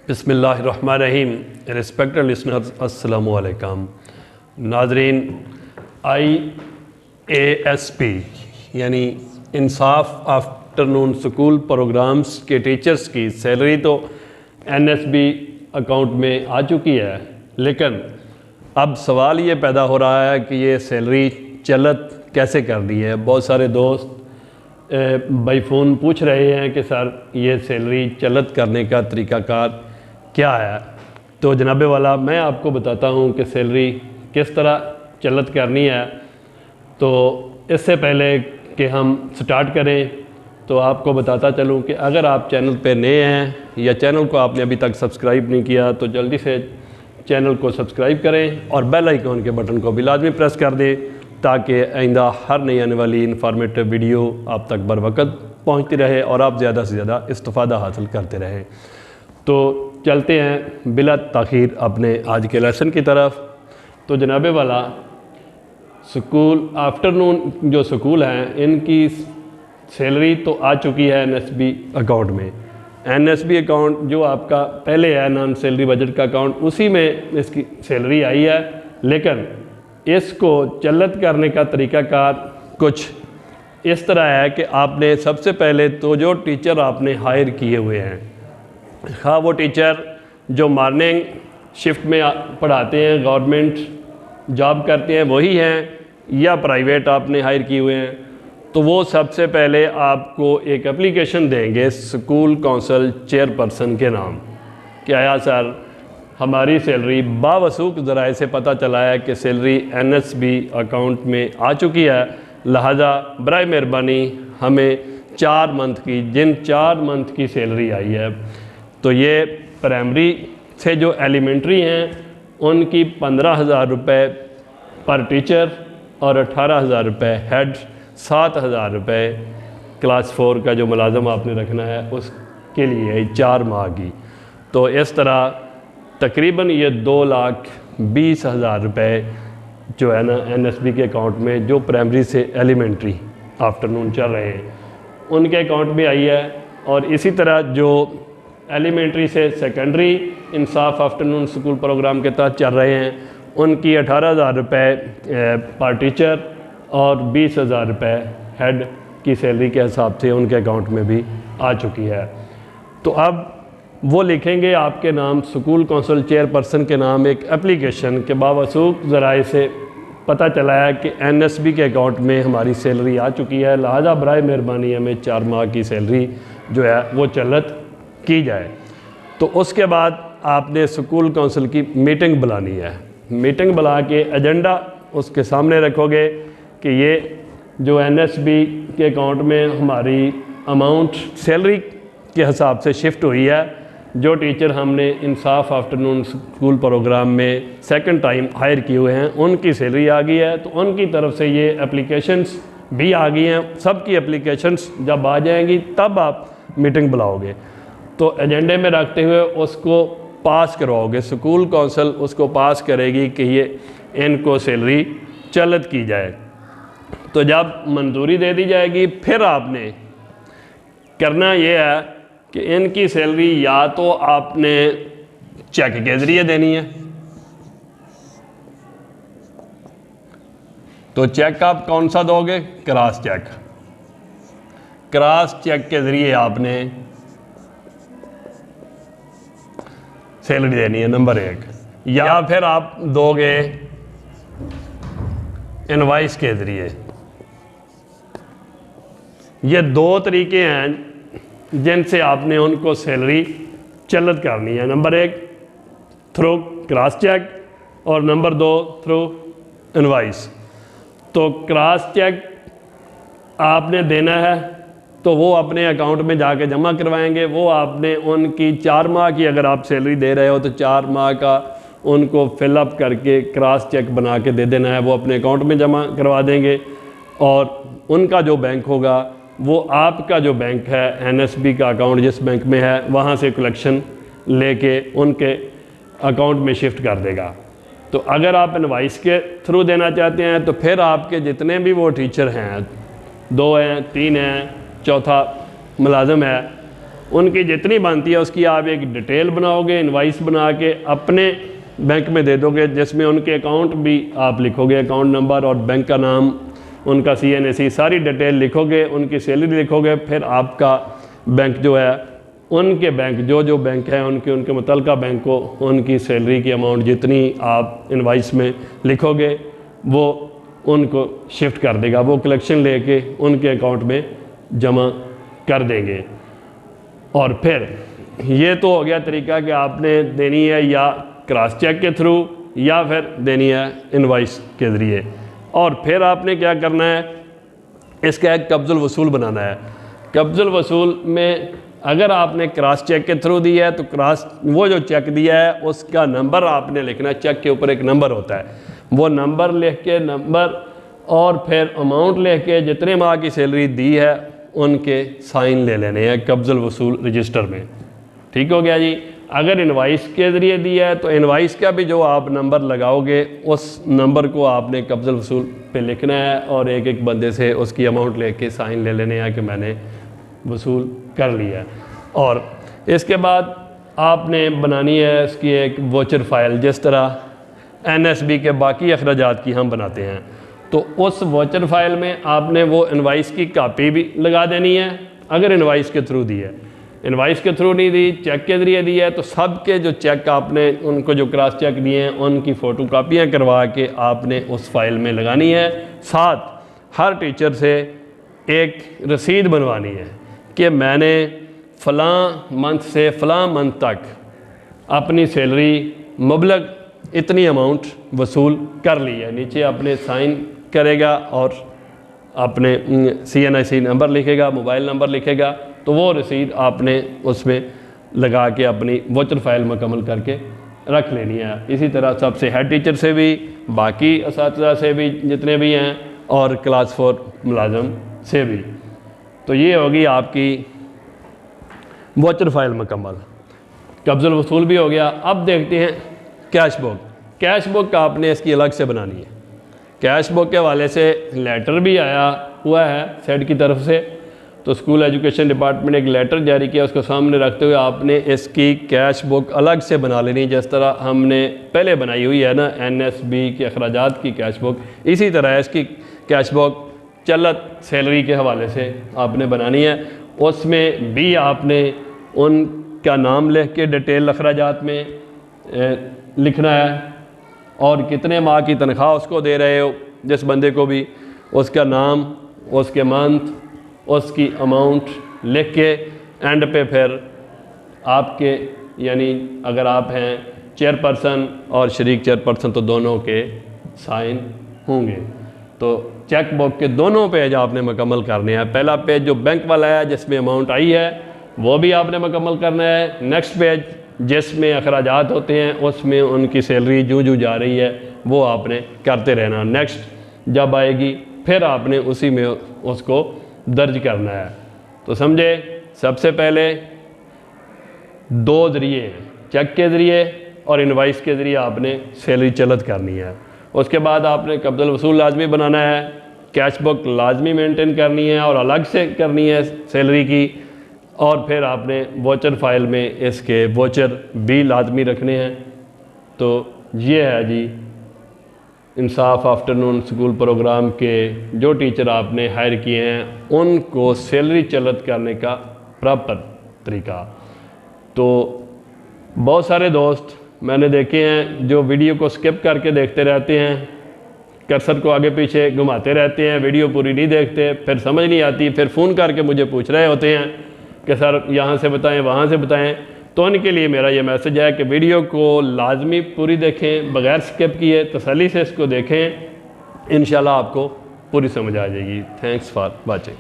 बिस्मिल्लाहिर्रहमानिर्रहीम। Respected listeners, अस्सलामु अलैकुम। नाजरीन, IASP यानी इंसाफ आफ्टरनून स्कूल प्रोग्राम्स के टीचर्स की सैलरी तो NSB अकाउंट में आ चुकी है, लेकिन अब सवाल ये पैदा हो रहा है कि ये सैलरी चलत कैसे कर दी है। बहुत सारे दोस्त बाई फ़ोन पूछ रहे हैं कि सर ये सैलरी चलत करने का तरीक़ाकार क्या है। तो जनाबे वाला मैं आपको बताता हूँ कि सैलरी किस तरह चलत करनी है। तो इससे पहले कि हम स्टार्ट करें तो आपको बताता चलूँ कि अगर आप चैनल पे नए हैं या चैनल को आपने अभी तक सब्सक्राइब नहीं किया तो जल्दी से चैनल को सब्सक्राइब करें और बेल आइकॉन के बटन को भी लाजमी प्रेस कर दें ताकि आइंदा हर नई आने वाली इन्फॉर्मेटिव वीडियो आप तक बर वक़्त पहुँचती रहे और आप ज़्यादा से ज़्यादा इस्तिफ़ादा हासिल करते रहें। तो चलते हैं बिला ताख़ीर अपने आज के लेसन की तरफ। तो जनाबे वाला स्कूल आफ्टरनून जो स्कूल हैं इनकी सैलरी तो आ चुकी है NSB अकाउंट में। NSB अकाउंट जो आपका पहले है नॉन सैलरी बजट का अकाउंट, उसी में इसकी सैलरी आई है, लेकिन इसको चलत करने का तरीक़ाकार कुछ इस तरह है कि आपने सबसे पहले तो जो टीचर आपने हायर किए हुए हैं, हाँ वो टीचर जो मॉर्निंग शिफ्ट में पढ़ाते हैं, गवर्नमेंट जॉब करते हैं वही हैं या प्राइवेट आपने हायर किए हुए हैं, तो वो सबसे पहले आपको एक एप्लीकेशन देंगे स्कूल काउंसिल चेयरपर्सन के नाम कि आया सर हमारी सैलरी बावसूख ज़राए से पता चला है कि सैलरी NSB अकाउंट में आ चुकी है, लिहाजा बराए मेहरबानी हमें 4 मंथ की जिन 4 मंथ की सैलरी आई है, तो ये प्राइमरी से जो एलिमेंट्री हैं उनकी 15,000 रुपये पर टीचर और 18,000 रुपये हेड, 7,000 रुपये क्लास 4 का जो मुलाजम आपने रखना है उसके लिए 4 माह की। तो इस तरह तकरीबन ये 2,20,000 रुपये जो है ना NSB के अकाउंट में जो प्राइमरी से एलिमेंट्री आफ्टरनून चल रहे हैं उनके अकाउंट में आई है। और इसी तरह जो एलिमेंट्री से सेकेंडरी इंसाफ आफ्टरनून स्कूल प्रोग्राम के तहत चल रहे हैं उनकी 18,000 रुपये पर टीचर और 20,000 रुपये हेड की सैलरी के हिसाब से उनके अकाउंट में भी आ चुकी है। तो अब वो लिखेंगे आपके नाम स्कूल काउंसिल चेयरपर्सन के नाम एक एप्लीकेशन के बावसूख ज़राए से पता चला है कि NSB के अकाउंट में हमारी सैलरी आ चुकी है, लिहाजा बराए मेहरबानी हमें 4 माह की सैलरी जो है वो चलत की जाए। तो उसके बाद आपने स्कूल काउंसिल की मीटिंग बुलानी है। मीटिंग बुला के एजेंडा उसके सामने रखोगे कि ये जो NSB के अकाउंट में हमारी अमाउंट सैलरी के हिसाब से शिफ्ट हुई है, जो टीचर हमने इंसाफ आफ्टरनून स्कूल प्रोग्राम में सेकंड टाइम हायर किए हुए हैं उनकी सैलरी आ गई है, तो उनकी तरफ से ये एप्लीकेशंस भी आ गई हैं। सब की एप्लीकेशंस जब आ जाएंगी तब आप मीटिंग बुलाओगे, तो एजेंडे में रखते हुए उसको पास करवाओगे, स्कूल काउंसिल उसको पास करेगी कि ये इनको सैलरी चलत की जाए। तो जब मंजूरी दे दी जाएगी फिर आपने करना ये है कि इनकी सैलरी या तो आपने चेक के ज़रिए देनी है, तो चेक आप कौन सा दोगे? Cross check. क्रॉस चेक के ज़रिए आपने सैलरी देनी है, नंबर 1। या फिर आप दोगे इनवाइस के ज़रिए। ये 2 तरीके हैं जिनसे आपने उनको सैलरी चलत करनी है। नंबर 1 थ्रू क्रॉस चेक और नंबर 2 थ्रू इनवाइस। तो क्रॉस चेक आपने देना है तो वो अपने अकाउंट में जाके जमा करवाएंगे। वो आपने उनकी 4 माह की अगर आप सैलरी दे रहे हो तो 4 माह का उनको फिलअप करके क्रॉस चेक बना के दे देना है, वो अपने अकाउंट में जमा करवा देंगे। और उनका जो बैंक होगा वो आपका जो बैंक है NSB का अकाउंट जिस बैंक में है वहाँ से कलेक्शन लेके उनके अकाउंट में शिफ्ट कर देगा। तो अगर आप इनवाइस के थ्रू देना चाहते हैं तो फिर आपके जितने भी वो टीचर हैं, 2 हैं, 3 हैं, चौथा मुलाजम है, उनकी जितनी बनती है उसकी आप एक डिटेल बनाओगे, इनवाइस बना के अपने बैंक में दे दोगे, जिसमें उनके अकाउंट भी आप लिखोगे, अकाउंट नंबर और बैंक का नाम, उनका CNAC सारी डिटेल लिखोगे, उनकी सैलरी लिखोगे। फिर आपका बैंक जो है, उनके बैंक जो बैंक है उनके मुतलका बैंक को उनकी सैलरी की अमाउंट जितनी आप इनवाइस में लिखोगे वो उनको शिफ्ट कर देगा, वो कलेक्शन लेके उनके अकाउंट में जमा कर देंगे। और फिर ये तो हो गया तरीका कि आपने देनी है या क्रॉस चेक के थ्रू या फिर देनी है इनवाइस के ज़रिए। और फिर आपने क्या करना है, इसका एक कब्ज़ुल वसूल बनाना है। कब्ज़ुल वसूल में अगर आपने क्रॉस चेक के थ्रू दिया है तो वो जो चेक दिया है उसका नंबर आपने लिखना है। चेक के ऊपर एक नंबर होता है, वो नंबर लिख के नंबर और फिर अमाउंट लिख के जितने माह की सैलरी दी है उनके साइन ले लेने हैं कब्ज़ुल वसूल रजिस्टर में। ठीक हो गया जी। अगर इनवाइस के ज़रिए दिया है तो इनवाइस का भी जो आप नंबर लगाओगे उस नंबर को आपने कब्ज़ुल वसूल पे लिखना है और एक एक बंदे से उसकी अमाउंट लेके साइन ले लेने हैं कि मैंने वसूल कर लिया। और इसके बाद आपने बनानी है इसकी एक वोचर फाइल, जिस तरह NSB के बाकी अखराजात की हम बनाते हैं। तो उस वोचर फाइल में आपने वो इनवाइस की कापी भी लगा देनी है। अगर इनवाइस के थ्रू दी है, इनवाइस के थ्रू नहीं दी, चेक के ज़रिए दी है, तो सब के जो चेक आपने उनको जो क्रॉस चेक दिए हैं उनकी फ़ोटो कापियाँ करवा के आपने उस फाइल में लगानी है। साथ हर टीचर से एक रसीद बनवानी है कि मैंने फ़लाँ मंथ से फ़लाँ मंथ तक अपनी सैलरी मुबलग इतनी अमाउंट वसूल कर ली है। नीचे अपने साइन करेगा और अपने CNIC नंबर लिखेगा, मोबाइल नंबर लिखेगा, तो वो रसीद आपने उसमें लगा के अपनी वोचर फाइल मुकम्मल करके रख लेनी है। इसी तरह सबसे हेड टीचर से भी, बाकी असातिज़ा से भी जितने भी हैं, और क्लास 4 मुलाज़म से भी। तो ये होगी आपकी वोचर फाइल मुकम्मल। कब्ज़ुल वसूल भी हो गया। अब देखते हैं कैश बुक। कैश बुक आपने इसकी अलग से बनानी है। कैश बुक के हवाले से लेटर भी आया हुआ है सेड की तरफ से, तो स्कूल एजुकेशन डिपार्टमेंट ने एक लेटर जारी किया, उसको सामने रखते हुए आपने इसकी कैश बुक अलग से बना लेनी, जिस तरह हमने पहले बनाई हुई है ना NSB के अखराजात की कैश बुक, इसी तरह इसकी कैश बुक चलत सैलरी के हवाले से आपने बनानी है। उसमें भी आपने उनका नाम लिख के डिटेल अखराजात में लिखना है और कितने माह की तनख्वाह उसको दे रहे हो, जिस बंदे को भी, उसका नाम, उसके मंथ, उसकी अमाउंट लिख के एंड पे फिर आपके यानी अगर आप हैं चेयरपर्सन और शरीक चेयरपर्सन तो दोनों के साइन होंगे। तो चेक बुक के दोनों पेज आपने मुकम्मल करने हैं। पहला पेज जो बैंक वाला है जिसमें अमाउंट आई है वो भी आपने मुकम्मल करना है। नेक्स्ट पेज जिसमें अखराजात होते हैं उसमें उनकी सैलरी जो जा रही है वो आपने करते रहना। नेक्स्ट जब आएगी फिर आपने उसी में उसको दर्ज करना है। तो समझे, सबसे पहले 2 ज़रिए हैं, चेक के ज़रिए और इनवाइस के ज़रिए आपने सैलरी चलत करनी है। उसके बाद आपने कब्ज़ुल वसूल लाजमी बनाना है, कैश बुक लाजमी मेंटेन करनी है और अलग से करनी है सैलरी की, और फिर आपने वोचर फाइल में इसके वोचर भी लाजमी रखने हैं। तो ये है जी इंसाफ आफ्टरनून स्कूल प्रोग्राम के जो टीचर आपने हायर किए हैं उनको सैलरी चलत करने का प्रॉपर तरीका। तो बहुत सारे दोस्त मैंने देखे हैं जो वीडियो को स्किप करके देखते रहते हैं, कर्सर को आगे पीछे घुमाते रहते हैं, वीडियो पूरी नहीं देखते, फिर समझ नहीं आती, फिर फ़ोन करके मुझे पूछ रहे होते हैं कि सर यहाँ से बताएं, वहाँ से बताएं। तो उनके लिए मेरा ये मैसेज है कि वीडियो को लाजमी पूरी देखें, बग़ैर स्किप किए तसल्ली से इसको देखें, इंशाल्लाह आपको पूरी समझ आ जाएगी। Thanks for watching.